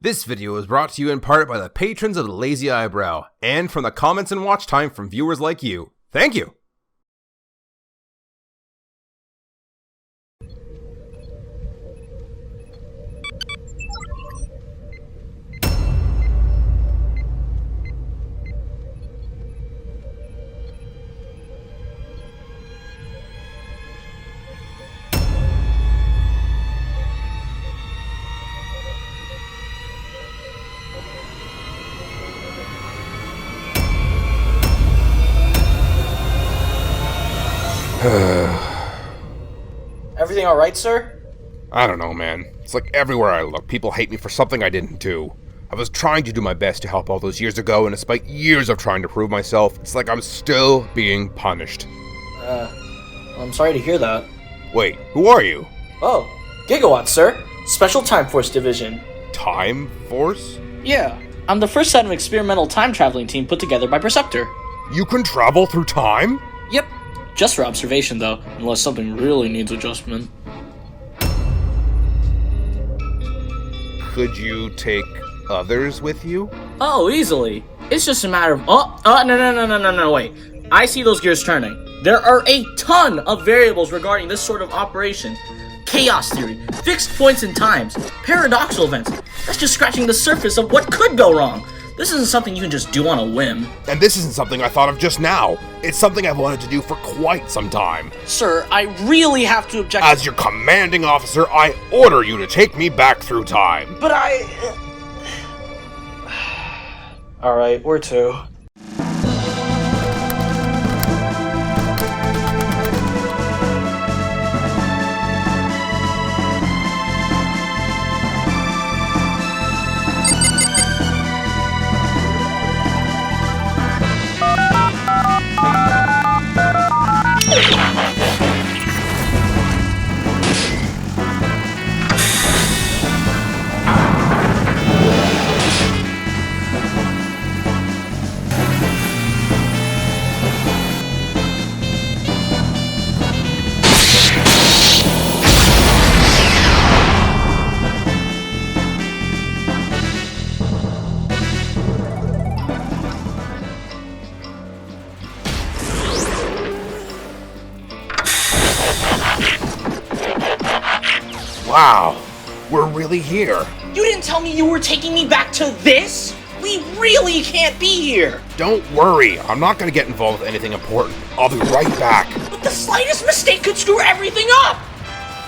This video is brought to you in part by the patrons of the Lazy Eyebrow, and from the comments and watch time from viewers like you. Thank you! Everything alright, sir? I don't know, man. It's like everywhere I look, people hate me for something I didn't do. I was trying to do my best to help all those years ago, and despite years of trying to prove myself, it's like I'm still being punished. I'm sorry to hear that. Wait, who are you? Oh, Gigawatt, sir. Special Time Force Division. Time Force? Yeah, I'm the first set of experimental time traveling team put together by Perceptor. You can travel through time? Yep. Just for observation, though, unless something really needs adjustment. Could you take others with you? Oh, easily. It's just a matter of... No, wait. I see those gears turning. There are a ton of variables regarding this sort of operation. Chaos theory, fixed points in times, paradoxical events. That's just scratching the surface of what could go wrong. This isn't something you can just do on a whim. And this isn't something I thought of just now. It's something I've wanted to do for quite some time. Sir, I really have to object. As your commanding officer, I order you to take me back through time. But Alright, where to? Wow, we're really here. You didn't tell me you were taking me back to this? We really can't be here! Don't worry, I'm not gonna get involved with anything important. I'll be right back. But the slightest mistake could screw everything up!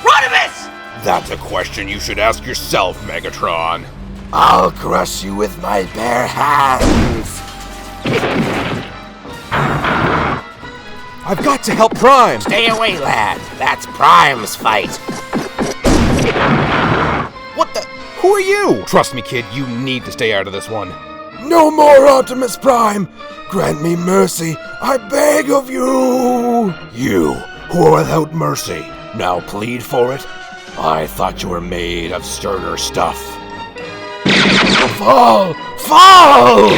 Rodimus! That's a question you should ask yourself, Megatron. I'll crush you with my bare hands. I've got to help Prime! Stay away, lad. That's Prime's fight. What the? Who are you? Trust me, kid, you need to stay out of this one. No more Optimus Prime. Grant me mercy, I beg of you. You, who are without mercy, now plead for it? I thought you were made of sterner stuff. Fall! Fall!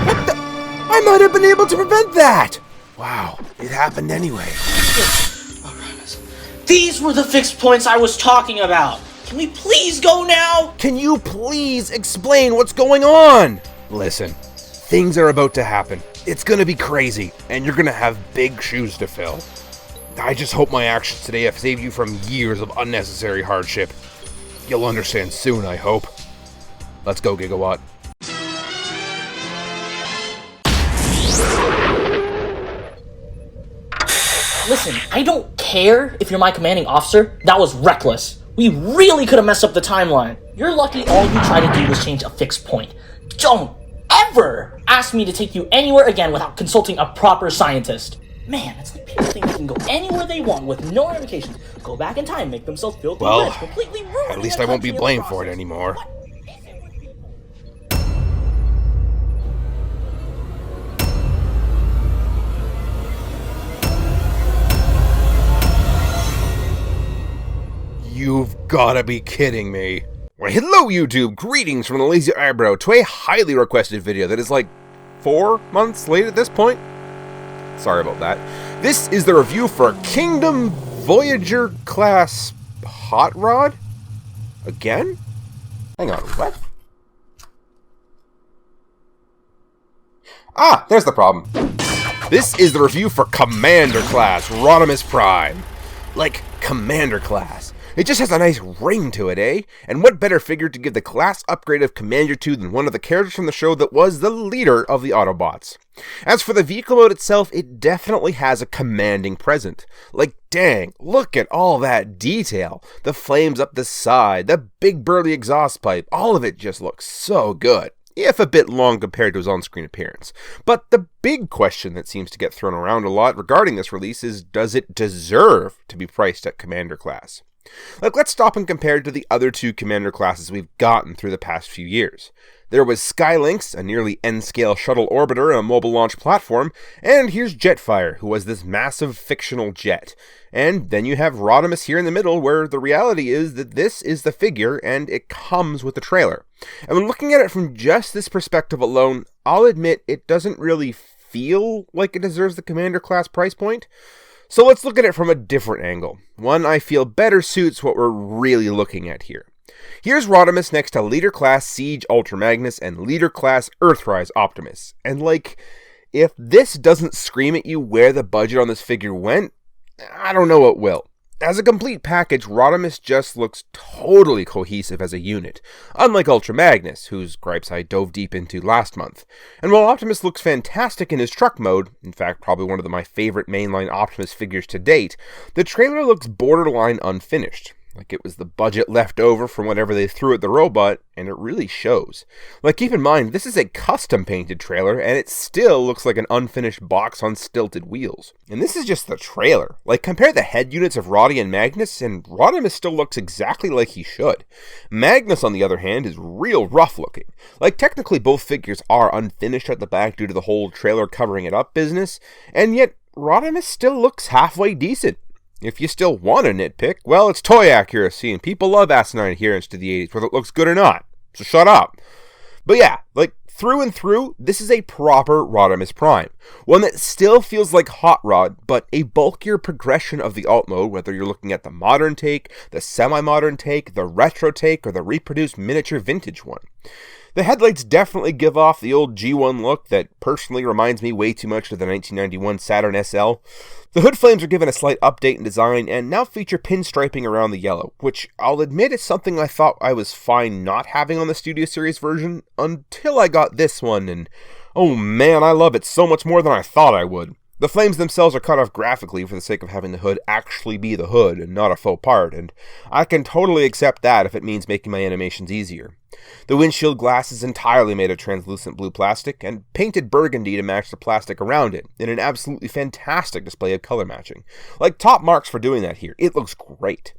What the? I might have been able to prevent that! Wow, it happened anyway. These were the fixed points I was talking about! Can we please go now? Can you please explain what's going on? Listen, things are about to happen. It's gonna be crazy, and you're gonna have big shoes to fill. I just hope my actions today have saved you from years of unnecessary hardship. You'll understand soon, I hope. Let's go, Gigawatt. Listen, I don't care if you're my commanding officer. That was reckless. We really could have messed up the timeline. You're lucky all you tried to do was change a fixed point. Don't ever ask me to take you anywhere again without consulting a proper scientist. Man, it's like people think they can go anywhere they want with no ramifications. Go back in time, make themselves feel Well, rich, completely ruin at least I won't be blamed for it anymore. You've gotta be kidding me. Well, hello YouTube, greetings from the Lazy Eyebrow to a highly requested video that is like 4 months late at this point. Sorry about that. This is the review for Kingdom Voyager class Hot Rod? Again? Hang on, what? Ah, there's the problem. This is the review for Commander Class, Rodimus Prime. Like, Commander Class. It just has a nice ring to it, eh? And what better figure to give the class upgrade of Commander to than one of the characters from the show that was the leader of the Autobots. As for the vehicle mode itself, it definitely has a commanding presence. Like, dang, look at all that detail. The flames up the side, the big burly exhaust pipe, all of it just looks so good. If a bit long compared to his on-screen appearance. But the big question that seems to get thrown around a lot regarding this release is, does it deserve to be priced at Commander Class? Like, let's stop and compare to the other two Commander classes we've gotten through the past few years. There was Skylynx, a nearly N-scale shuttle orbiter and a mobile launch platform, and here's Jetfire, who was this massive fictional jet. And then you have Rodimus here in the middle, where the reality is that this is the figure, and it comes with the trailer. And when looking at it from just this perspective alone, I'll admit it doesn't really feel like it deserves the Commander class price point. So let's look at it from a different angle. One I feel better suits what we're really looking at here. Here's Rodimus next to Leader Class Siege Ultra Magnus and Leader Class Earthrise Optimus. And like, if this doesn't scream at you where the budget on this figure went, I don't know what will. As a complete package, Rodimus just looks totally cohesive as a unit, unlike Ultra Magnus, whose gripes I dove deep into last month. And while Optimus looks fantastic in his truck mode, in fact probably one of my favorite mainline Optimus figures to date, the trailer looks borderline unfinished. Like it was the budget left over from whatever they threw at the robot, and it really shows. Like, keep in mind, this is a custom painted trailer, and it still looks like an unfinished box on stilted wheels. And this is just the trailer. Like, compare the head units of Roddy and Magnus, and Rodimus still looks exactly like he should. Magnus, on the other hand, is real rough looking. Like, technically both figures are unfinished at the back due to the whole trailer covering it up business, and yet Rodimus still looks halfway decent. If you still want a nitpick, well, it's toy accuracy, and people love asinine adherence to the 80s, whether it looks good or not. So shut up. But yeah, like, through and through, this is a proper Rodimus Prime. One that still feels like Hot Rod, but a bulkier progression of the alt mode, whether you're looking at the modern take, the semi-modern take, the retro take, or the reproduced miniature vintage one. The headlights definitely give off the old G1 look that personally reminds me way too much of the 1991 Saturn SL. The hood flames are given a slight update in design and now feature pinstriping around the yellow, which I'll admit is something I thought I was fine not having on the Studio Series version until I got this one, and oh man, I love it so much more than I thought I would. The flames themselves are cut off graphically for the sake of having the hood actually be the hood and not a faux part, and I can totally accept that if it means making my animations easier. The windshield glass is entirely made of translucent blue plastic and painted burgundy to match the plastic around it in an absolutely fantastic display of color matching. Like, top marks for doing that here. It looks great.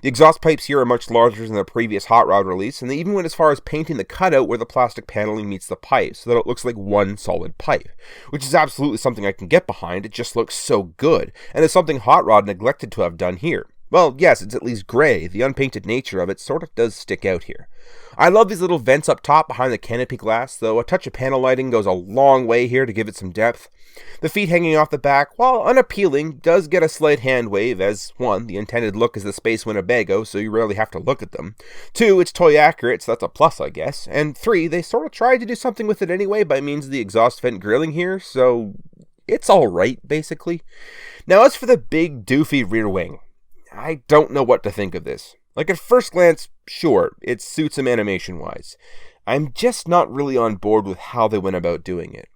The exhaust pipes here are much larger than the previous Hot Rod release, and they even went as far as painting the cutout where the plastic paneling meets the pipe so that it looks like one solid pipe, which is absolutely something I can get behind. It just looks so good, and it's something Hot Rod neglected to have done here. Well, yes, it's at least gray. The unpainted nature of it sort of does stick out here. I love these little vents up top behind the canopy glass, though a touch of panel lighting goes a long way here to give it some depth. The feet hanging off the back, while unappealing, does get a slight hand wave, as 1, the intended look is the Space Winnebago, so you rarely have to look at them. 2, it's toy accurate, so that's a plus, I guess. And 3, they sort of tried to do something with it anyway by means of the exhaust vent grilling here, so it's alright, basically. Now, as for the big, doofy rear wing, I don't know what to think of this. Like, at first glance, sure, it suits him animation-wise. I'm just not really on board with how they went about doing it.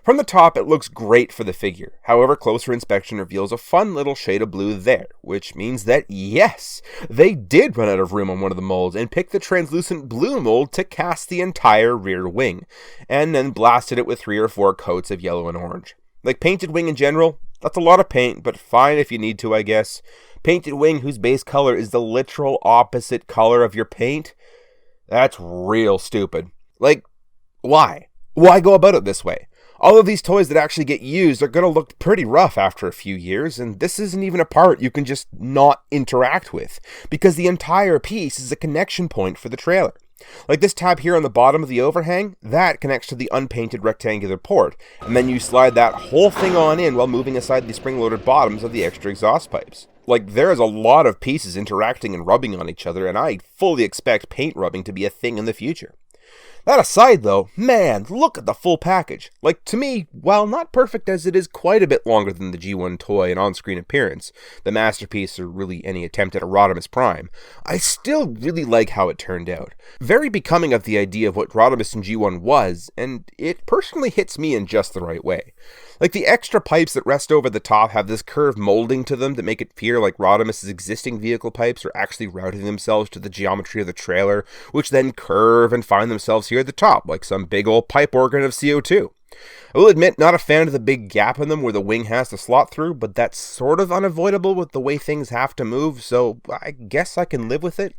From the top, it looks great for the figure. However, closer inspection reveals a fun little shade of blue there, which means that, yes, they did run out of room on one of the molds and picked the translucent blue mold to cast the entire rear wing, and then blasted it with 3 or 4 coats of yellow and orange. Like, painted wing in general, that's a lot of paint, but fine if you need to, I guess. Painted wing whose base color is the literal opposite color of your paint? That's real stupid. Like, why? Why go about it this way? All of these toys that actually get used are going to look pretty rough after a few years, and this isn't even a part you can just not interact with, because the entire piece is a connection point for the trailer. Like this tab here on the bottom of the overhang, that connects to the unpainted rectangular port, and then you slide that whole thing on in while moving aside the spring-loaded bottoms of the extra exhaust pipes. Like, there is a lot of pieces interacting and rubbing on each other, and I fully expect paint rubbing to be a thing in the future. That aside, though, man, look at the full package. Like, to me, while not perfect as it is quite a bit longer than the G1 toy and on-screen appearance, the masterpiece or really any attempt at a Rodimus Prime, I still really like how it turned out. Very becoming of the idea of what Rodimus in G1 was, and it personally hits me in just the right way. Like, the extra pipes that rest over the top have this curved molding to them that make it appear like Rodimus's existing vehicle pipes are actually routing themselves to the geometry of the trailer, which then curve and find themselves here at the top, like some big old pipe organ of CO2. I will admit, not a fan of the big gap in them where the wing has to slot through, but that's sort of unavoidable with the way things have to move, so I guess I can live with it.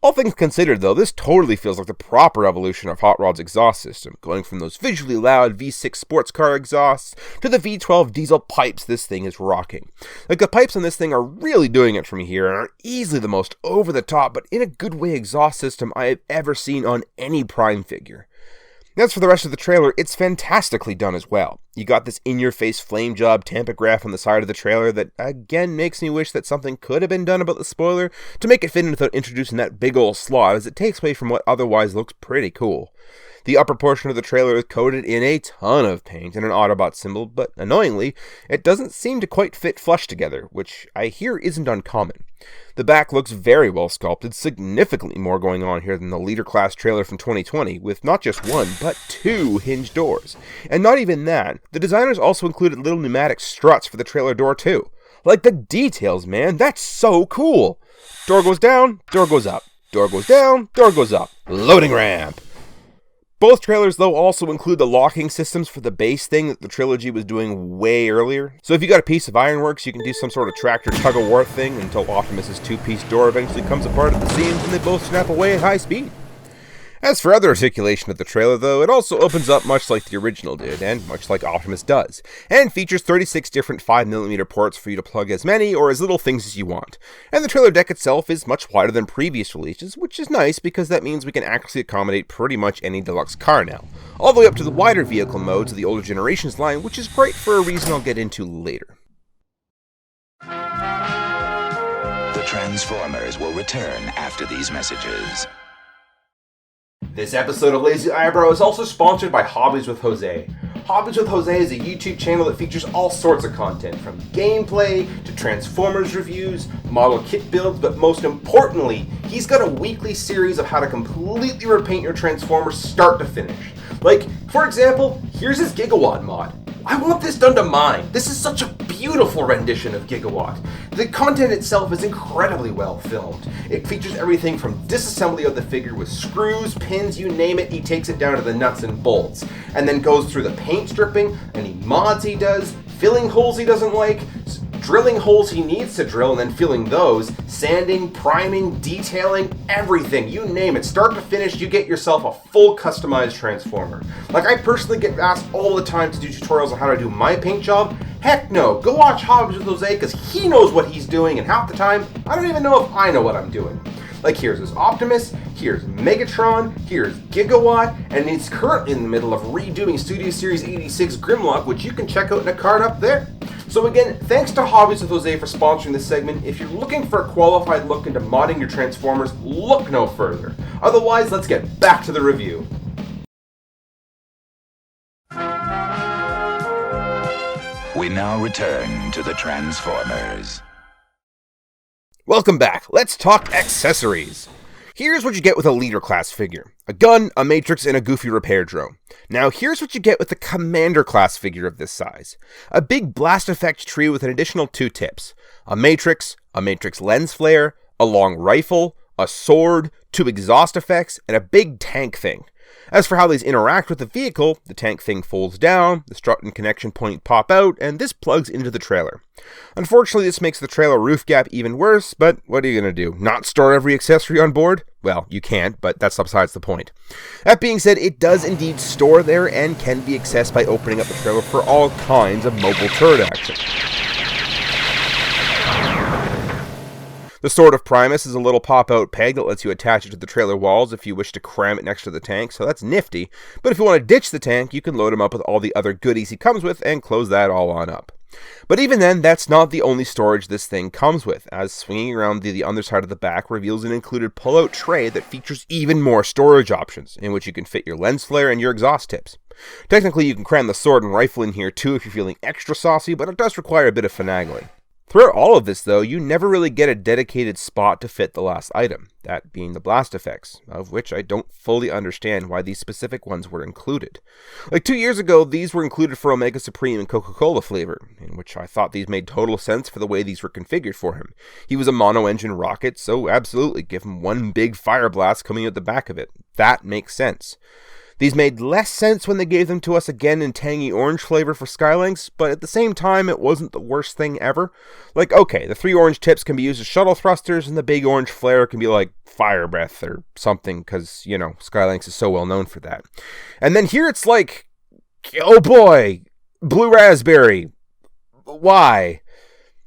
All things considered, though, this totally feels like the proper evolution of Hot Rod's exhaust system, going from those visually loud V6 sports car exhausts to the V12 diesel pipes this thing is rocking. Like, the pipes on this thing are really doing it for me here, and are easily the most over-the-top, but in a good way exhaust system I have ever seen on any Prime figure. As for the rest of the trailer, it's fantastically done as well. You got this in-your-face flame job tampograph on the side of the trailer that, again, makes me wish that something could have been done about the spoiler to make it fit in without introducing that big ol' slot, as it takes away from what otherwise looks pretty cool. The upper portion of the trailer is coated in a ton of paint and an Autobot symbol, but annoyingly, it doesn't seem to quite fit flush together, which I hear isn't uncommon. The back looks very well sculpted, significantly more going on here than the Leader Class trailer from 2020, with not just one, but 2 hinged doors. And not even that, the designers also included little pneumatic struts for the trailer door too. Like, the details, man, that's so cool! Door goes down, door goes up. Door goes down, door goes up. Loading ramp! Both trailers, though, also include the locking systems for the base thing that the trilogy was doing way earlier. So if you got a piece of ironworks, you can do some sort of tractor tug-of-war thing until Optimus's 2-piece door eventually comes apart at the seams and they both snap away at high speed. As for other articulation of the trailer, though, it also opens up much like the original did, and much like Optimus does, and features 36 different 5mm ports for you to plug as many or as little things as you want. And the trailer deck itself is much wider than previous releases, which is nice because that means we can actually accommodate pretty much any deluxe car now, all the way up to the wider vehicle modes of the older generations line, which is great for a reason I'll get into later. The Transformers will return after these messages. This episode of Lazy Eyebrow is also sponsored by Hobbies with Jose. Hobbies with Jose is a YouTube channel that features all sorts of content, from gameplay to Transformers reviews, model kit builds, but most importantly, he's got a weekly series of how to completely repaint your Transformers start to finish. Like, for example, here's his Gigawatt mod. I want this done to mine. This is such a beautiful rendition of Gigawatt. The content itself is incredibly well filmed. It features everything from disassembly of the figure with screws, pins, you name it, he takes it down to the nuts and bolts. And then goes through the paint stripping, any mods he does, filling holes he doesn't like, drilling holes he needs to drill and then filling those, sanding, priming, detailing, everything, you name it. Start to finish, you get yourself a full customized Transformer. Like, I personally get asked all the time to do tutorials on how to do my paint job. Heck no, go watch Hobbies with Jose because he knows what he's doing, and half the time, I don't even know if I know what I'm doing. Like, here's his Optimus, here's Megatron, here's Gigawatt, and he's currently in the middle of redoing Studio Series 86 Grimlock, which you can check out in a card up there. So again, thanks to Hobbies with Jose for sponsoring this segment. If you're looking for a qualified look into modding your Transformers, look no further. Otherwise, let's get back to the review. We now return to the Transformers. Welcome back. Let's talk accessories. Here's what you get with a Leader Class figure. A gun, a Matrix, and a goofy repair drone. Now here's what you get with a Commander Class figure of this size. A big blast effect tree with an additional 2 tips. A Matrix lens flare, a long rifle, a sword, 2 exhaust effects, and a big tank thing. As for how these interact with the vehicle, the tank thing folds down, the strut and connection point pop out, and this plugs into the trailer. Unfortunately, this makes the trailer roof gap even worse, but what are you going to do? Not store every accessory on board? Well, you can't, but that's besides the point. That being said, it does indeed store there and can be accessed by opening up the trailer for all kinds of mobile turret action. The Sword of Primus is a little pop-out peg that lets you attach it to the trailer walls if you wish to cram it next to the tank, so that's nifty. But if you want to ditch the tank, you can load him up with all the other goodies he comes with and close that all on up. But even then, that's not the only storage this thing comes with, as swinging around the underside of the back reveals an included pull-out tray that features even more storage options, in which you can fit your lens flare and your exhaust tips. Technically, you can cram the sword and rifle in here too if you're feeling extra saucy, but it does require a bit of finagling. Throughout all of this, though, you never really get a dedicated spot to fit the last item, that being the blast effects, of which I don't fully understand why these specific ones were included. Like 2 years ago, these were included for Omega Supreme and Coca-Cola flavor, in which I thought these made total sense for the way these were configured for him. He was a mono-engine rocket, so absolutely give him one big fire blast coming out the back of it. That makes sense. These made less sense when they gave them to us again in tangy orange flavor for Skylinks, but at the same time, it wasn't the worst thing ever. Like, okay, the 3 orange tips can be used as shuttle thrusters, and the big orange flare can be like fire breath or something, because, you know, Skylinks is so well known for that. And then here it's like, oh boy, blue raspberry. Why?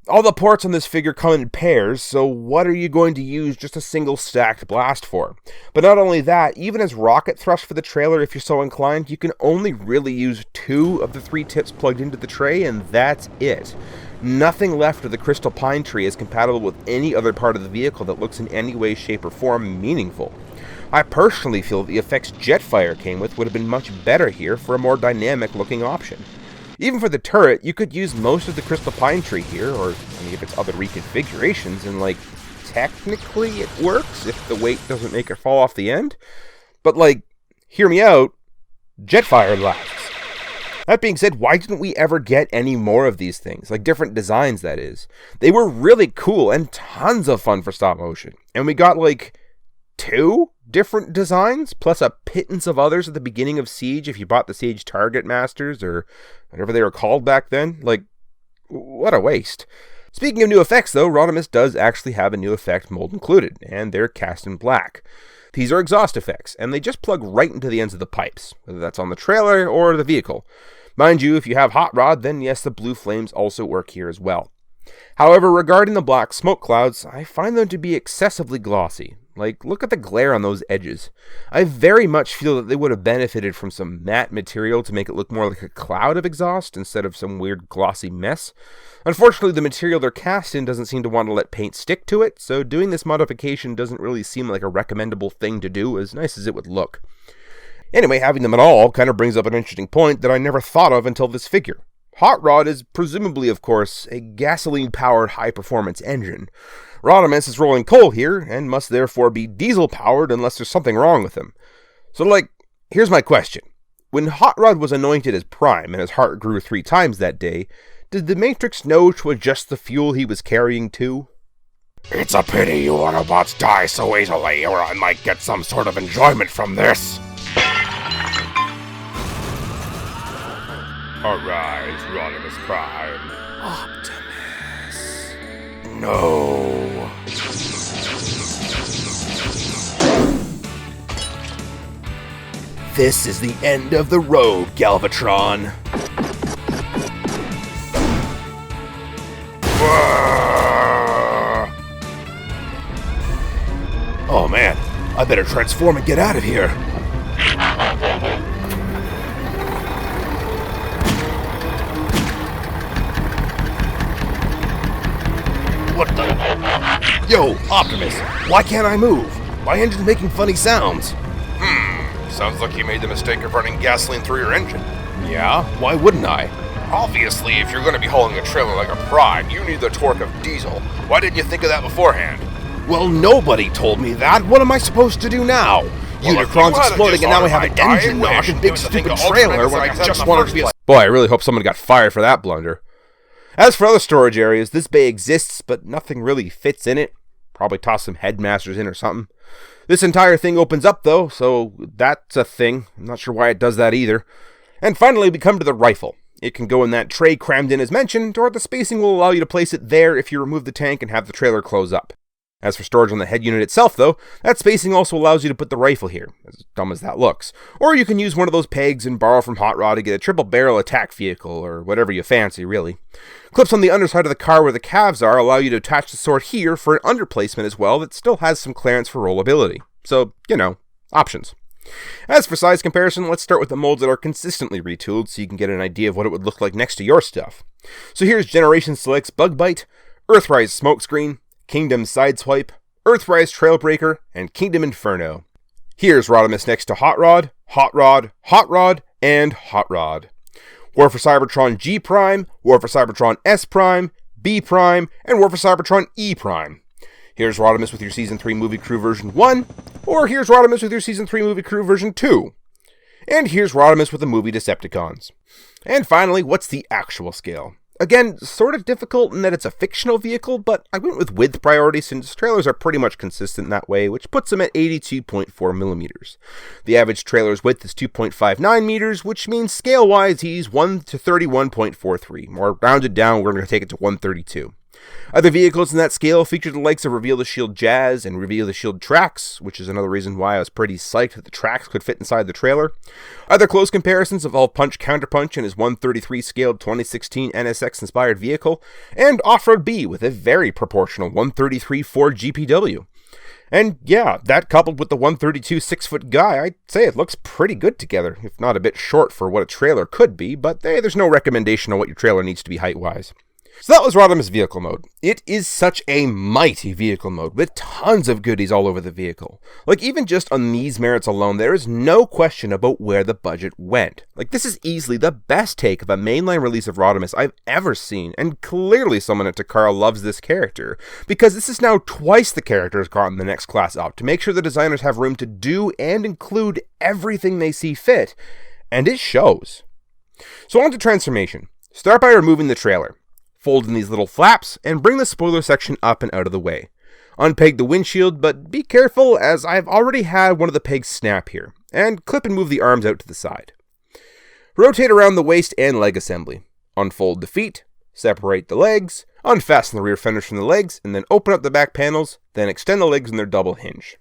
All the ports on this figure come in pairs, so what are you going to use just a single stacked blast for? But not only that, even as rocket thrust for the trailer, if you're so inclined, you can only really use 2 of the 3 tips plugged into the tray, and that's it. Nothing left of the crystal pine tree is compatible with any other part of the vehicle that looks in any way, shape, or form meaningful. I personally feel that the effects Jetfire came with would have been much better here for a more dynamic looking option. Even for the turret, you could use most of the crystal pine tree here, or if it's other reconfigurations, and like, technically it works if the weight doesn't make it fall off the end. But like, hear me out, Jetfire lasts. That being said, why didn't we ever get any more of these things? Like different designs, that is. They were really cool and tons of fun for stop motion. And we got like 2 different designs, plus a pittance of others at the beginning of Siege if you bought the Siege Target Masters, or whatever they were called back then. Like, what a waste. Speaking of new effects, though, Rodimus does actually have a new effect mold included, and they're cast in black. These are exhaust effects, and they just plug right into the ends of the pipes, whether that's on the trailer or the vehicle. Mind you, if you have Hot Rod, then yes, the blue flames also work here as well. However, regarding the black smoke clouds, I find them to be excessively glossy. Like, look at the glare on those edges. I very much feel that they would have benefited from some matte material to make it look more like a cloud of exhaust instead of some weird glossy mess. Unfortunately, the material they're cast in doesn't seem to want to let paint stick to it, so doing this modification doesn't really seem like a recommendable thing to do, as nice as it would look. Anyway, having them at all kind of brings up an interesting point that I never thought of until this figure. Hot Rod is presumably, of course, a gasoline-powered high-performance engine. Rodimus is rolling coal here, and must therefore be diesel-powered unless there's something wrong with him. So, like, here's my question. When Hot Rod was anointed as Prime and his heart grew 3 times that day, did the Matrix know 'twas just the fuel he was carrying too? It's a pity you Autobots die so easily, or I might get some sort of enjoyment from this. Arise, Rodimus Prime. Optimus. No. This is the end of the road, Galvatron. Oh man, I better transform and get out of here. What the? Yo, Optimus, why can't I move? My engine's making funny sounds. Sounds like you made the mistake of running gasoline through your engine. Yeah? Why wouldn't I? Obviously, if you're going to be hauling a trailer like a Prime, you need the torque of diesel. Why didn't you think of that beforehand? Well, nobody told me that. What am I supposed to do now? Unicron's exploding and now I have an engine knock and big stupid trailer when I just wanted to be a... Boy, I really hope someone got fired for that blunder. As for other storage areas, this bay exists, but nothing really fits in it. Probably toss some headmasters in or something. This entire thing opens up, though, so that's a thing. I'm not sure why it does that either. And finally, we come to the rifle. It can go in that tray crammed in as mentioned, or the spacing will allow you to place it there if you remove the tank and have the trailer close up. As for storage on the head unit itself, though, that spacing also allows you to put the rifle here, as dumb as that looks. Or you can use one of those pegs and borrow from Hot Rod to get a triple barrel attack vehicle, or whatever you fancy, really. Clips on the underside of the car where the calves are allow you to attach the sword here for an underplacement as well that still has some clearance for rollability. So, you know, options. As for size comparison, let's start with the molds that are consistently retooled so you can get an idea of what it would look like next to your stuff. So here's Generation Select's Bug Bite, Earthrise Smokescreen, Kingdom Sideswipe, Earthrise Trailbreaker, and Kingdom Inferno. Here's Rodimus next to Hot Rod, Hot Rod, Hot Rod, and Hot Rod. War for Cybertron G Prime, War for Cybertron S Prime, B Prime, and War for Cybertron E Prime. Here's Rodimus with your Season 3 Movie Crew version 1, or here's Rodimus with your Season 3 Movie Crew version 2. And here's Rodimus with the movie Decepticons. And finally, what's the actual scale? Again, sort of difficult in that it's a fictional vehicle, but I went with width priority since trailers are pretty much consistent that way, which puts them at 82.4 millimeters. The average trailer's width is 2.59 meters, which means scale-wise he's 1 to 31.43, or rounded down, we're going to take it to 132. Other vehicles in that scale feature the likes of Reveal the Shield Jazz and Reveal the Shield Trax, which is another reason why I was pretty psyched that the Trax could fit inside the trailer. Other close comparisons involve Punch Counterpunch and his 133 scaled 2016 NSX inspired vehicle, and Off-Road B with a very proportional 133 Ford GPW. And yeah, that coupled with the 132 6-foot guy, I'd say it looks pretty good together, if not a bit short for what a trailer could be, but hey, there's no recommendation on what your trailer needs to be height-wise. So that was Rodimus Vehicle Mode. It is such a mighty vehicle mode, with tons of goodies all over the vehicle. Like, even just on these merits alone, there is no question about where the budget went. Like, this is easily the best take of a mainline release of Rodimus I've ever seen, and clearly someone at Takara loves this character, because this is now twice the character has gotten the next class up, to make sure the designers have room to do and include everything they see fit, and it shows. So on to transformation. Start by removing the trailer. Fold in these little flaps, and bring the spoiler section up and out of the way. Unpeg the windshield, but be careful as I've already had one of the pegs snap here, and clip and move the arms out to the side. Rotate around the waist and leg assembly. Unfold the feet, separate the legs, unfasten the rear fenders from the legs, and then open up the back panels, then extend the legs in their double hinge.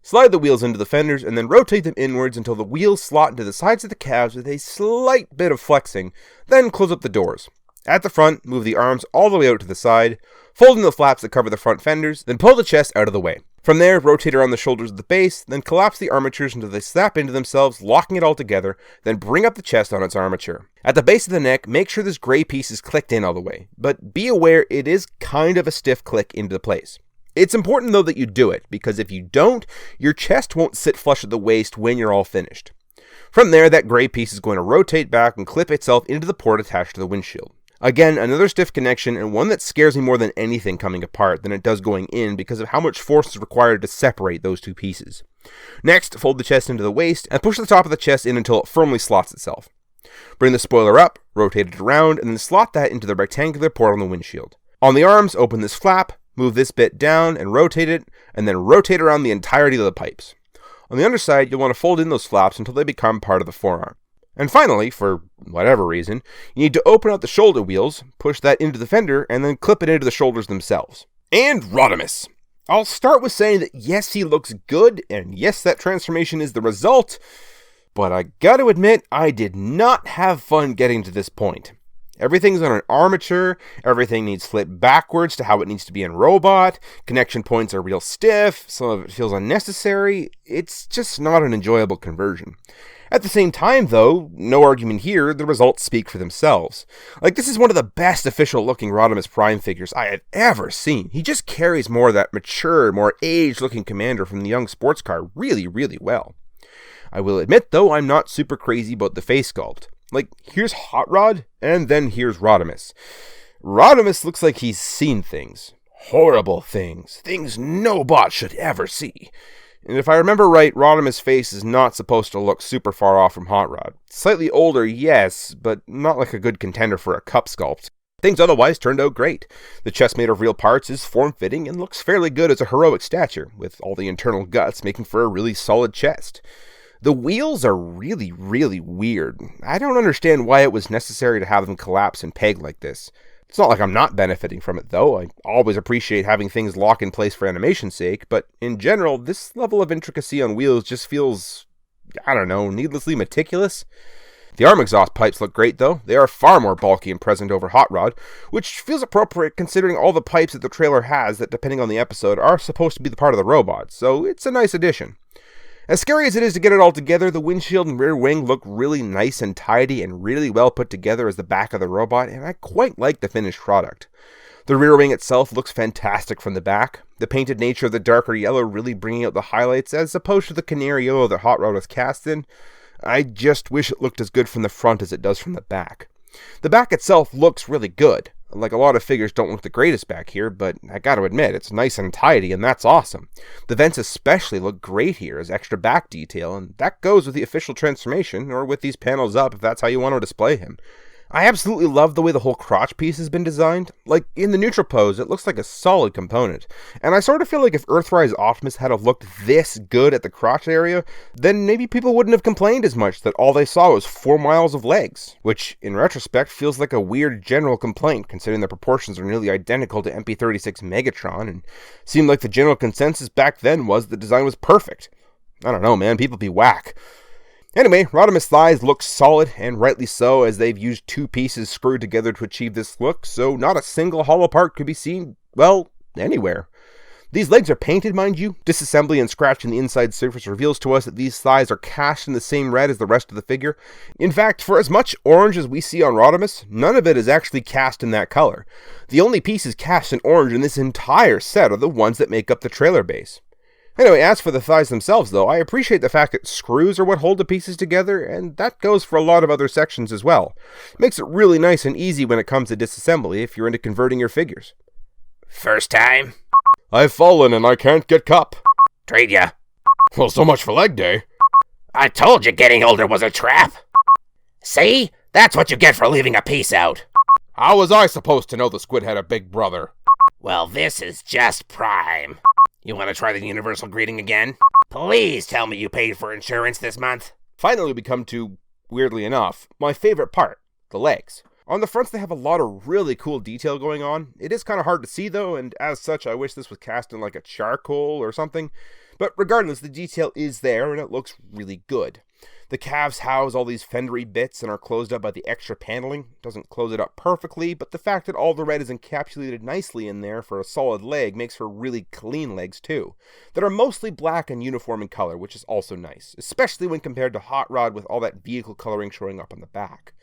Slide the wheels into the fenders, and then rotate them inwards until the wheels slot into the sides of the cabs with a slight bit of flexing, then close up the doors. At the front, move the arms all the way out to the side, fold in the flaps that cover the front fenders, then pull the chest out of the way. From there, rotate around the shoulders of the base, then collapse the armatures until they snap into themselves, locking it all together, then bring up the chest on its armature. At the base of the neck, make sure this gray piece is clicked in all the way, but be aware it is kind of a stiff click into place. It's important though that you do it, because if you don't, your chest won't sit flush at the waist when you're all finished. From there, that gray piece is going to rotate back and clip itself into the port attached to the windshield. Again, another stiff connection, and one that scares me more than anything coming apart than it does going in because of how much force is required to separate those two pieces. Next, fold the chest into the waist and push the top of the chest in until it firmly slots itself. Bring the spoiler up, rotate it around, and then slot that into the rectangular port on the windshield. On the arms, open this flap, move this bit down and rotate it, and then rotate around the entirety of the pipes. On the underside, you'll want to fold in those flaps until they become part of the forearm. And finally, for whatever reason, you need to open out the shoulder wheels, push that into the fender, and then clip it into the shoulders themselves. And Rodimus! I'll start with saying that yes, he looks good, and yes, that transformation is the result, but I gotta admit, I did not have fun getting to this point. Everything's on an armature, everything needs flipped backwards to how it needs to be in Robot, connection points are real stiff, some of it feels unnecessary, it's just not an enjoyable conversion. At the same time, though, no argument here, the results speak for themselves. Like, this is one of the best official-looking Rodimus Prime figures I have ever seen. He just carries more of that mature, more aged-looking commander from the young sports car really, really well. I will admit, though, I'm not super crazy about the face sculpt. Like, here's Hot Rod, and then here's Rodimus. Rodimus looks like he's seen things. Horrible things. Things no bot should ever see. And if I remember right, Rodimus' face is not supposed to look super far off from Hot Rod. Slightly older, yes, but not like a good contender for a cup sculpt. Things otherwise turned out great. The chest made of real parts is form-fitting and looks fairly good as a heroic stature, with all the internal guts making for a really solid chest. The wheels are really, really weird. I don't understand why it was necessary to have them collapse and peg like this. It's not like I'm not benefiting from it, though. I always appreciate having things lock in place for animation's sake, but in general, this level of intricacy on wheels just feels, I don't know, needlessly meticulous. The arm exhaust pipes look great, though. They are far more bulky and present over Hot Rod, which feels appropriate considering all the pipes that the trailer has that, depending on the episode, are supposed to be the part of the robot, so it's a nice addition. As scary as it is to get it all together, the windshield and rear wing look really nice and tidy and really well put together as the back of the robot, and I quite like the finished product. The rear wing itself looks fantastic from the back, the painted nature of the darker yellow really bringing out the highlights as opposed to the canary yellow that Hot Rod was cast in. I just wish it looked as good from the front as it does from the back. The back itself looks really good. Like, a lot of figures don't look the greatest back here, but I gotta admit, it's nice and tidy, and that's awesome. The vents especially look great here as extra back detail, and that goes with the official transformation, or with these panels up if that's how you want to display him. I absolutely love the way the whole crotch piece has been designed. Like, in the neutral pose, it looks like a solid component. And I sort of feel like if Earthrise Optimus had have looked this good at the crotch area, then maybe people wouldn't have complained as much that all they saw was 4 miles of legs. Which, in retrospect, feels like a weird general complaint, considering the proportions are nearly identical to MP36 Megatron, and seemed like the general consensus back then was the design was perfect. I don't know, man, people be whack. Anyway, Rodimus' thighs look solid, and rightly so, as they've used 2 pieces screwed together to achieve this look, so not a single hollow part could be seen, well, anywhere. These legs are painted, mind you. Disassembly and scratching the inside surface reveals to us that these thighs are cast in the same red as the rest of the figure. In fact, for as much orange as we see on Rodimus, none of it is actually cast in that color. The only pieces cast in orange in this entire set are the ones that make up the trailer base. Anyway, as for the thighs themselves, though, I appreciate the fact that screws are what hold the pieces together, and that goes for a lot of other sections as well. Makes it really nice and easy when it comes to disassembly if you're into converting your figures. First time? I've fallen and I can't get cup. Trade ya. Well, so much for leg day. I told you getting older was a trap. See? That's what you get for leaving a piece out. How was I supposed to know the squid had a big brother? Well, this is just prime. You want to try the universal greeting again? Please tell me you paid for insurance this month. Finally, we come to, weirdly enough, my favorite part, the legs. On the fronts, they have a lot of really cool detail going on. It is kind of hard to see, though, and as such, I wish this was cast in like a charcoal or something. But regardless, the detail is there, and it looks really good. The calves house all these fendery bits and are closed up by the extra paneling. Doesn't close it up perfectly, but the fact that all the red is encapsulated nicely in there for a solid leg makes for really clean legs too, that are mostly black and uniform in color, which is also nice, especially when compared to Hot Rod with all that vehicle coloring showing up on the back.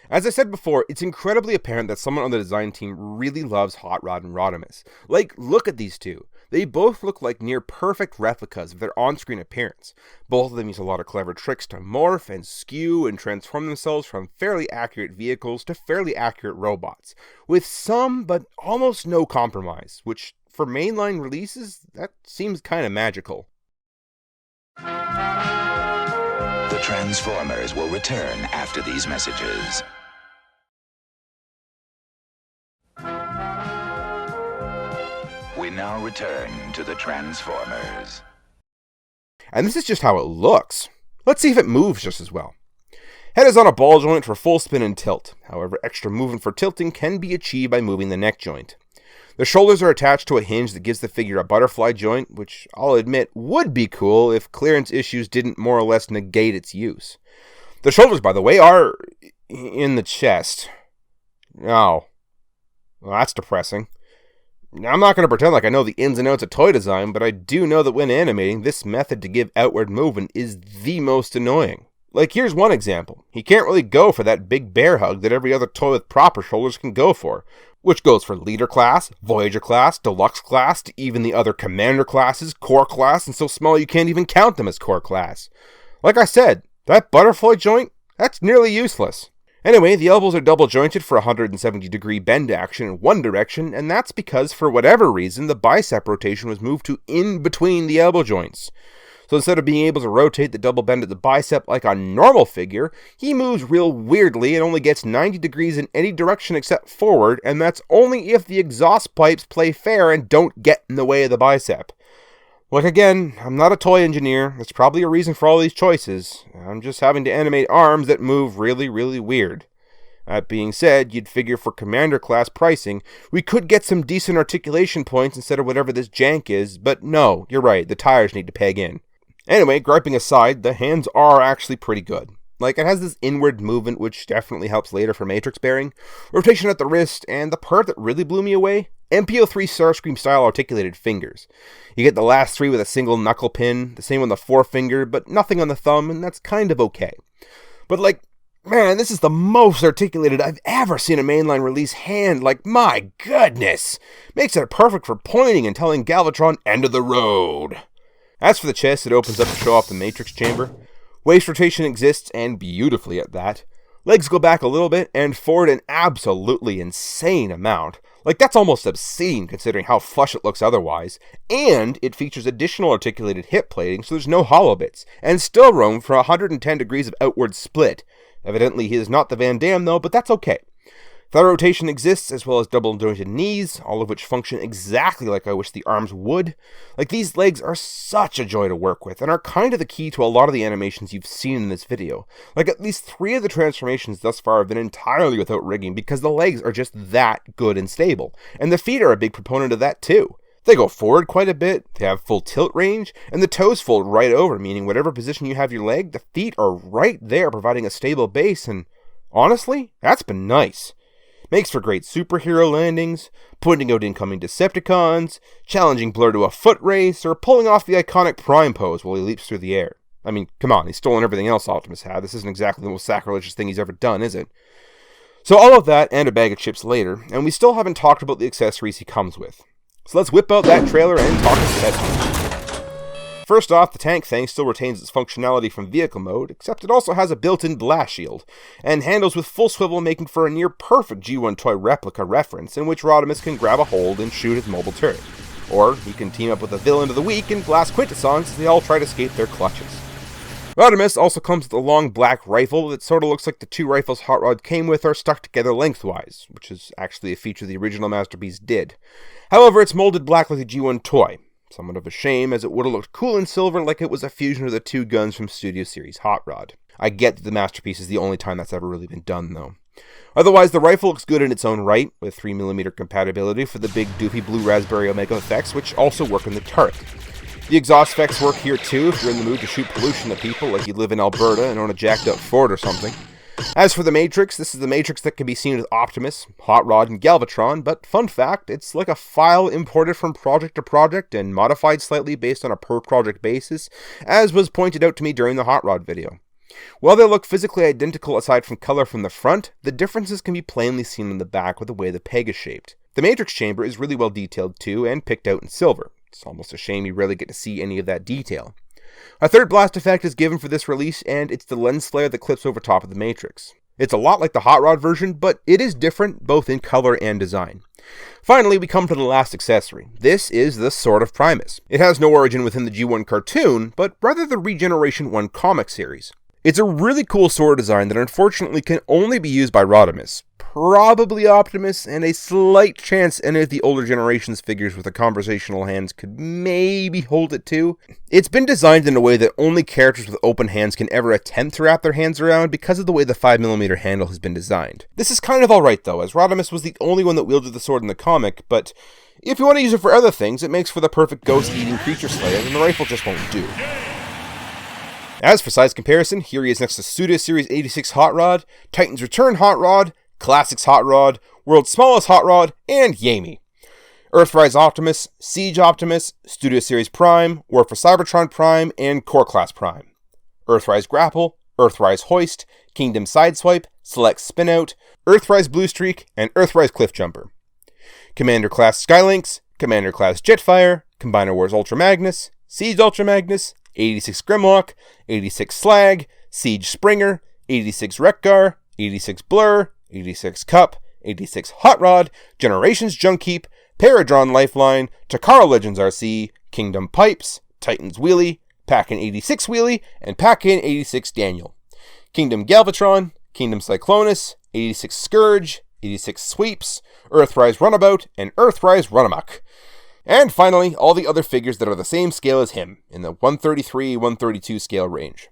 As I said before, it's incredibly apparent that someone on the design team really loves Hot Rod and Rodimus. Like, look at these two. They both look like near perfect replicas of their on-screen appearance. Both of them use a lot of clever tricks to morph and skew and transform themselves from fairly accurate vehicles to fairly accurate robots, with some but almost no compromise, which for mainline releases, that seems kind of magical. The Transformers will return after these messages. We now return to the Transformers. And this is just how it looks. Let's see if it moves just as well. Head is on a ball joint for full spin and tilt. However, extra movement for tilting can be achieved by moving the neck joint. The shoulders are attached to a hinge that gives the figure a butterfly joint, which I'll admit would be cool if clearance issues didn't more or less negate its use. The shoulders, by the way, are in the chest. Oh, well, that's depressing. Now, I'm not going to pretend like I know the ins and outs of toy design, but I do know that when animating, this method to give outward movement is the most annoying. Like, here's one example. He can't really go for that big bear hug that every other toy with proper shoulders can go for, which goes for Leader Class, Voyager Class, Deluxe Class, to even the other Commander Classes, Core Class, and so small you can't even count them as Core Class. Like I said, that butterfly joint, that's nearly useless. Anyway, the elbows are double jointed for 170-degree bend action in one direction, and that's because, for whatever reason, the bicep rotation was moved to in between the elbow joints. So instead of being able to rotate the double bend of the bicep like a normal figure, he moves real weirdly and only gets 90 degrees in any direction except forward, and that's only if the exhaust pipes play fair and don't get in the way of the bicep. Look, again, I'm not a toy engineer. There's probably a reason for all these choices. I'm just having to animate arms that move really, really weird. That being said, you'd figure for Commander Class pricing, we could get some decent articulation points instead of whatever this jank is, but no, you're right, the tires need to peg in. Anyway, griping aside, the hands are actually pretty good. Like, it has this inward movement, which definitely helps later for matrix bearing, rotation at the wrist, and the part that really blew me away, MPO3 Starscream style articulated fingers. You get the last 3 with a single knuckle pin, the same on the forefinger, but nothing on the thumb, and that's kind of okay. But like, man, this is the most articulated I've ever seen a mainline release hand. Like, my goodness! Makes it perfect for pointing and telling Galvatron, end of the road. As for the chest, it opens up to show off the matrix chamber. Waist rotation exists, and beautifully at that. Legs go back a little bit, and forward an absolutely insane amount. Like, that's almost obscene considering how flush it looks otherwise. And it features additional articulated hip plating, so there's no hollow bits, and still room for 110 degrees of outward split. Evidently, he is not the Van Damme though, but that's okay. Thigh rotation exists, as well as double jointed knees, all of which function exactly like I wish the arms would. Like, these legs are such a joy to work with, and are kind of the key to a lot of the animations you've seen in this video. Like, at least 3 of the transformations thus far have been entirely without rigging, because the legs are just that good and stable. And the feet are a big proponent of that too. They go forward quite a bit, they have full tilt range, and the toes fold right over, meaning whatever position you have your leg, the feet are right there providing a stable base, and honestly, that's been nice. Makes for great superhero landings, pointing out incoming Decepticons, challenging Blur to a foot race, or pulling off the iconic Prime pose while he leaps through the air. I mean, come on, he's stolen everything else Optimus had. This isn't exactly the most sacrilegious thing he's ever done, is it? So all of that and a bag of chips later, and we still haven't talked about the accessories he comes with. So let's whip out that trailer and talk accessories. First off, the tank thing still retains its functionality from vehicle mode, except it also has a built-in blast shield, and handles with full swivel, making for a near-perfect G1 toy replica reference in which Rodimus can grab a hold and shoot his mobile turret. Or he can team up with a villain of the week and blast Quintessons as they all try to escape their clutches. Rodimus also comes with a long black rifle that sort of looks like the 2 rifles Hot Rod came with are stuck together lengthwise, which is actually a feature the original Masterpiece did. However, it's molded black like a G1 toy. Somewhat of a shame, as it would have looked cool in silver like it was a fusion of the 2 guns from Studio Series Hot Rod. I get that the Masterpiece is the only time that's ever really been done, though. Otherwise, the rifle looks good in its own right, with 3mm compatibility for the big doofy blue raspberry Omega effects, which also work in the turret. The exhaust effects work here too, if you're in the mood to shoot pollution at people like you live in Alberta and own a jacked up Ford or something. As for the Matrix, this is the Matrix that can be seen with Optimus, Hot Rod, and Galvatron, but fun fact, it's like a file imported from project to project and modified slightly based on a per-project basis, as was pointed out to me during the Hot Rod video. While they look physically identical aside from color from the front, the differences can be plainly seen in the back with the way the peg is shaped. The Matrix chamber is really well detailed too, and picked out in silver. It's almost a shame you rarely get to see any of that detail. A third blast effect is given for this release, and it's the lens flare that clips over top of the Matrix. It's a lot like the Hot Rod version, but it is different both in color and design. Finally, we come to the last accessory. This is the Sword of Primus. It has no origin within the G1 cartoon, but rather the Regeneration 1 comic series. It's a really cool sword design that unfortunately can only be used by Rodimus, probably Optimus, and a slight chance any of the older generations figures with the conversational hands could maybe hold it too. It's been designed in a way that only characters with open hands can ever attempt to wrap their hands around because of the way the 5mm handle has been designed. This is kind of alright though, as Rodimus was the only one that wielded the sword in the comic, but if you want to use it for other things, it makes for the perfect ghost-eating creature slayer, and the rifle just won't do. As for size comparison, here he is next to Studio Series 86 Hot Rod, Titan's Return Hot Rod, Classics Hot Rod, World's Smallest Hot Rod, and Yami. Earthrise Optimus, Siege Optimus, Studio Series Prime, War for Cybertron Prime, and Core Class Prime. Earthrise Grapple, Earthrise Hoist, Kingdom Sideswipe, Select Spinout, Earthrise Blue Streak, and Earthrise Cliff Jumper. Commander Class Skylynx, Commander Class Jetfire, Combiner Wars Ultra Magnus, Siege Ultra Magnus, 86 Grimlock, 86 Slag, Siege Springer, 86 Wreckgar, 86 Blur, 86 Cup, 86 Hot Rod, Generations Junkheap, Paradron Lifeline, Takara Legends RC, Kingdom Pipes, Titans Wheelie, Pack-In 86 Wheelie, and Pack-In 86 Daniel. Kingdom Galvatron, Kingdom Cyclonus, 86 Scourge, 86 Sweeps, Earthrise Runabout, and Earthrise Runamuck. And finally, all the other figures that are the same scale as him, in the 133-132 scale range.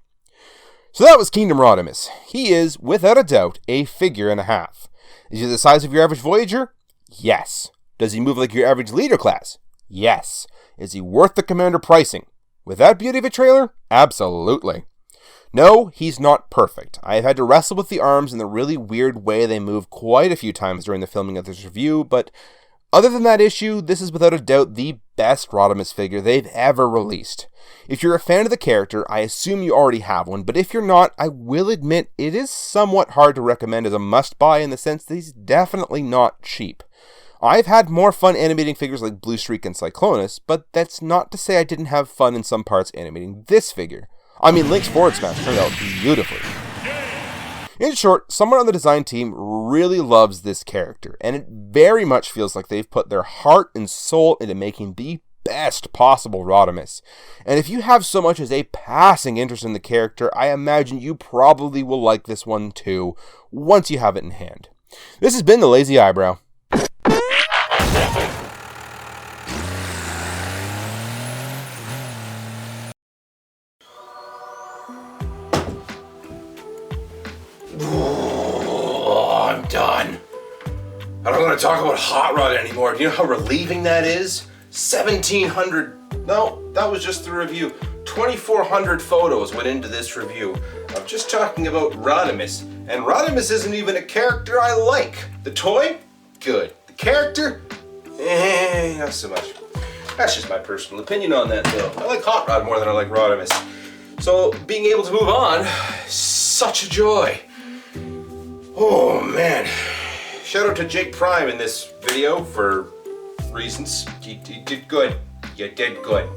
So that was Kingdom Rodimus. He is, without a doubt, a figure and a half. Is he the size of your average Voyager? Yes. Does he move like your average Leader class? Yes. Is he worth the Commander pricing? With that beauty of a trailer? Absolutely. No, he's not perfect. I have had to wrestle with the arms and the really weird way they move quite a few times during the filming of this review, but other than that issue, this is without a doubt the best Rodimus figure they've ever released. If you're a fan of the character, I assume you already have one, but if you're not, I will admit it is somewhat hard to recommend as a must-buy in the sense that he's definitely not cheap. I've had more fun animating figures like Blue Streak and Cyclonus, but that's not to say I didn't have fun in some parts animating this figure. I mean, Link's forward smash turned out beautifully. In short, someone on the design team really loves this character, and it very much feels like they've put their heart and soul into making the best possible Rodimus. And if you have so much as a passing interest in the character, I imagine you probably will like this one too, once you have it in hand. This has been the Lazy Eyebrow. I'm done. I don't want to talk about Hot Rod anymore. Do you know how relieving that is? 1,700, no, that was just the review. 2,400 photos went into this review. I'm just talking about Rodimus, and Rodimus isn't even a character I like. The toy? Good. The character? Not so much. That's just my personal opinion on that though. I like Hot Rod more than I like Rodimus. So being able to move on, such a joy. Oh man. Shout out to Jake Prime in this video for reasons. You did good. You did good.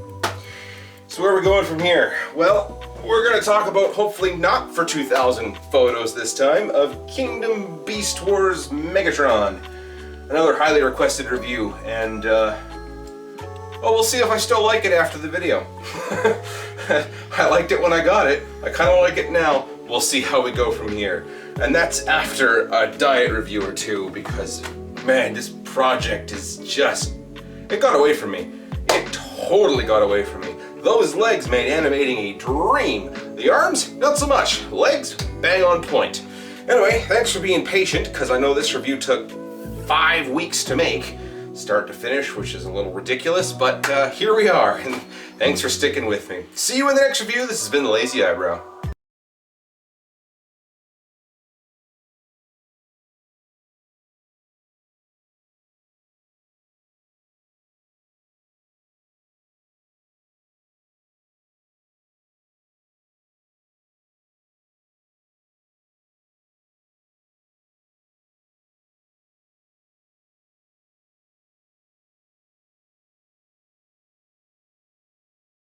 So where are we going from here? Well, we're going to talk about, hopefully not for 2,000 photos this time, of Kingdom Beast Wars Megatron. Another highly requested review, and well, we'll see if I still like it after the video. I liked it when I got it. I kind of like it now. We'll see how we go from here. And that's after a diet review or two, because man, this project is just, it got away from me. It totally got away from me. Those legs made animating a dream. The arms, not so much. Legs, bang on point. Anyway, thanks for being patient, because I know this review took 5 weeks to make, start to finish, which is a little ridiculous, but here we are, and thanks for sticking with me. See you in the next review. This has been the Lazy Eyebrow.